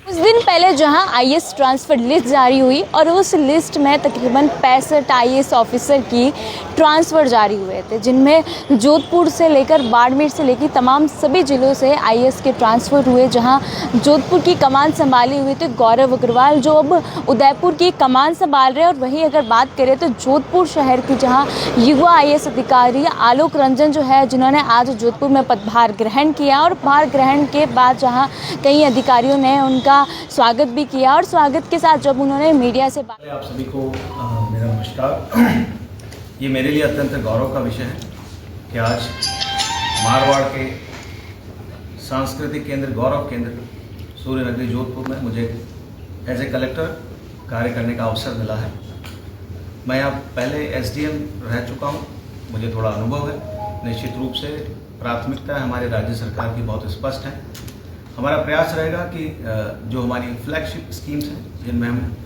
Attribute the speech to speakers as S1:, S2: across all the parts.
S1: कुछ दिन पहले जहां आईएएस ट्रांसफ़र लिस्ट जारी हुई और उस लिस्ट में तकरीबन 65 आईएएस ऑफिसर की ट्रांसफ़र जारी हुए थे, जिनमें जोधपुर से लेकर बाड़मेर से लेकर तमाम सभी ज़िलों से आईएएस के ट्रांसफ़र हुए। जहां जोधपुर की कमान संभाली हुई थी गौरव अग्रवाल, जो अब उदयपुर की कमान संभाल रहे हैं। और वहीं अगर बात करें तो जोधपुर शहर की जहाँ युवा आईएएस अधिकारी आलोक रंजन जो है, जिन्होंने आज जोधपुर में पदभार ग्रहण किया और पदभार ग्रहण के बाद जहाँ कई अधिकारियों ने उनका स्वागत भी किया और स्वागत के साथ जब उन्होंने मीडिया से बात।
S2: आप सभी को मेरा नमस्कार। ये मेरे लिए अत्यंत गौरव का विषय है कि आज मारवाड़ के सांस्कृतिक केंद्र गौरव केंद्र सूर्य नगरी जोधपुर में मुझे एज ए कलेक्टर कार्य करने का अवसर मिला है। मैं यहाँ पहले एसडीएम रह चुका हूँ, मुझे थोड़ा अनुभव है। निश्चित रूप से प्राथमिकता हमारे राज्य सरकार की बहुत स्पष्ट है। हमारा प्रयास रहेगा कि जो हमारी फ्लैगशिप स्कीम्स हैं जिनमें हम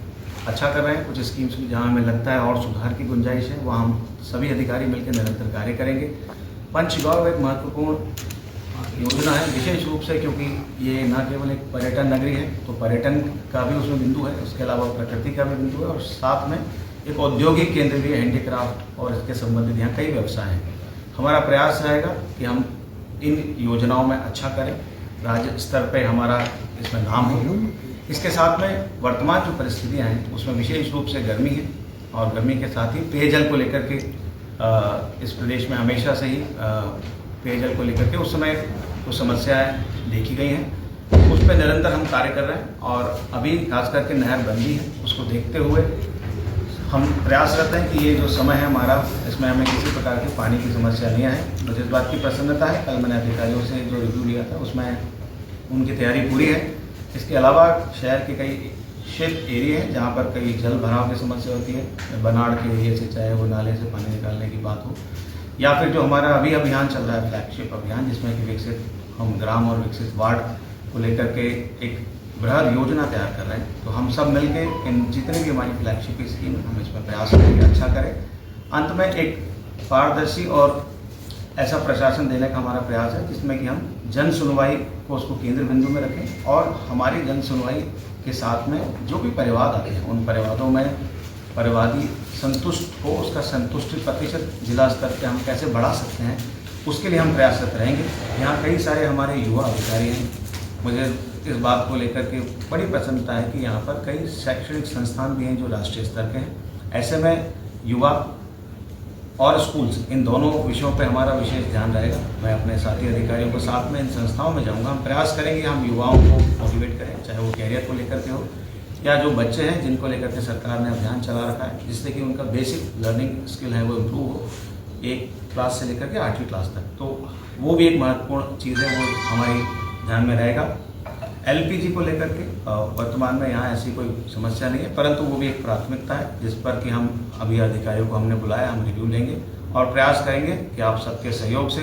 S2: अच्छा कर रहे हैं, कुछ स्कीम्स भी जहां हमें लगता है और सुधार की गुंजाइश है, वहां हम सभी अधिकारी मिलकर निरंतर कार्य करेंगे। पंचगौर एक महत्वपूर्ण योजना है, विशेष रूप से क्योंकि ये न केवल एक पर्यटन नगरी है, तो पर्यटन का भी उसमें बिंदु है, उसके अलावा प्रकृति का भी बिंदु है और साथ में एक औद्योगिक केंद्र भी है, हैंडीक्राफ्ट और इसके संबंधित यहाँ कई व्यवसाय हैं। हमारा प्रयास रहेगा कि हम इन योजनाओं में अच्छा करें, राज्य स्तर पर हमारा इसमें नाम हो। इसके साथ में वर्तमान जो परिस्थितियां हैं उसमें विशेष रूप से गर्मी है और गर्मी के साथ ही पेयजल को लेकर के इस प्रदेश में हमेशा से ही पेयजल को लेकर के उस समय कुछ समस्याएं देखी गई हैं, उस पर निरंतर हम कार्य कर रहे हैं। और अभी खास करके नहर बंदी है, उसको देखते हुए हम प्रयास करते हैं कि ये जो समय है हमारा, इसमें हमें किसी प्रकार की पानी की समस्या नहीं आए। मुझे इस बात की प्रसन्नता है, कल मैंने अधिकारियों से जो रिव्यू लिया था उसमें उनकी तैयारी पूरी है। इसके अलावा शहर के कई क्षेत्र एरिया हैं जहाँ पर कई जल भराव की समस्या होती है, बनाड़ के एरिए से, चाहे वो नाले से पानी निकालने की बात हो, या फिर जो हमारा अभी अभियान चल रहा है फ्लैगशिप अभियान, जिसमें कि विकसित हम ग्राम और विकसित वार्ड को लेकर के एक बृहद योजना तैयार कर रहे हैं। तो हम सब मिलके इन जितने भी हमारी फ्लैगशिप स्कीम हम इसमें प्रयास करेंगे अच्छा करें। अंत में एक पारदर्शी और ऐसा प्रशासन देने का हमारा प्रयास है जिसमें कि हम जन सुनवाई को उसको केंद्र बिंदु में रखें और हमारी जन सुनवाई के साथ में जो भी परिवाद आते हैं उन परिवादों में परिवादी संतुष्ट हो, उसका संतुष्टि प्रतिशत जिला स्तर पे हम कैसे बढ़ा सकते हैं, उसके लिए हम प्रयासरत रहेंगे। यहाँ कई सारे हमारे युवा अधिकारी हैं, मुझे इस बात को लेकर के बड़ी प्रसन्नता है कि यहाँ पर कई शैक्षणिक संस्थान भी हैं जो राष्ट्रीय स्तर के हैं। ऐसे में युवा और स्कूल्स, इन दोनों विषयों पे हमारा विशेष ध्यान रहेगा। मैं अपने साथी अधिकारियों को साथ में इन संस्थाओं में जाऊंगा। हम प्रयास करेंगे हम युवाओं को मोटिवेट करें, चाहे वो कैरियर को लेकर के हो या जो बच्चे हैं जिनको लेकर के सरकार ने अभियान चला रखा है, जिससे कि उनका बेसिक लर्निंग स्किल है वो इम्प्रूव हो, 1 क्लास से लेकर के 8वीं क्लास तक। तो वो भी एक महत्वपूर्ण चीज़ है, वो हमारी ध्यान में रहेगा। एलपीजी को लेकर के वर्तमान में यहाँ ऐसी कोई समस्या नहीं है, परंतु वो भी एक प्राथमिकता है जिस पर कि हम अभी अधिकारियों को हमने बुलाया, हम रिव्यू लेंगे और प्रयास करेंगे कि आप सबके सहयोग से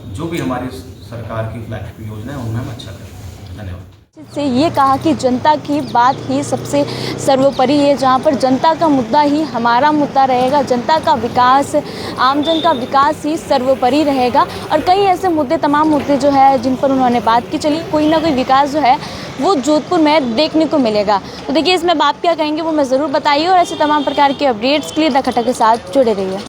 S2: जो भी हमारी सरकार की फ्लैगशिप योजना है उनमें हम अच्छा करें। धन्यवाद।
S1: से ये कहा कि जनता की बात ही सबसे सर्वोपरि है, जहाँ पर जनता का मुद्दा ही हमारा मुद्दा रहेगा, जनता का विकास, आमजन का विकास ही सर्वोपरि रहेगा। और कई ऐसे मुद्दे, तमाम मुद्दे जो है जिन पर उन्होंने बात की, चली कोई ना कोई विकास जो है वो जोधपुर में देखने को मिलेगा। तो देखिए इसमें आप क्या कहेंगे वो मैं ज़रूर बताइए और ऐसे तमाम प्रकार के अपडेट्स के लिए द खटक के साथ जुड़े रहिए।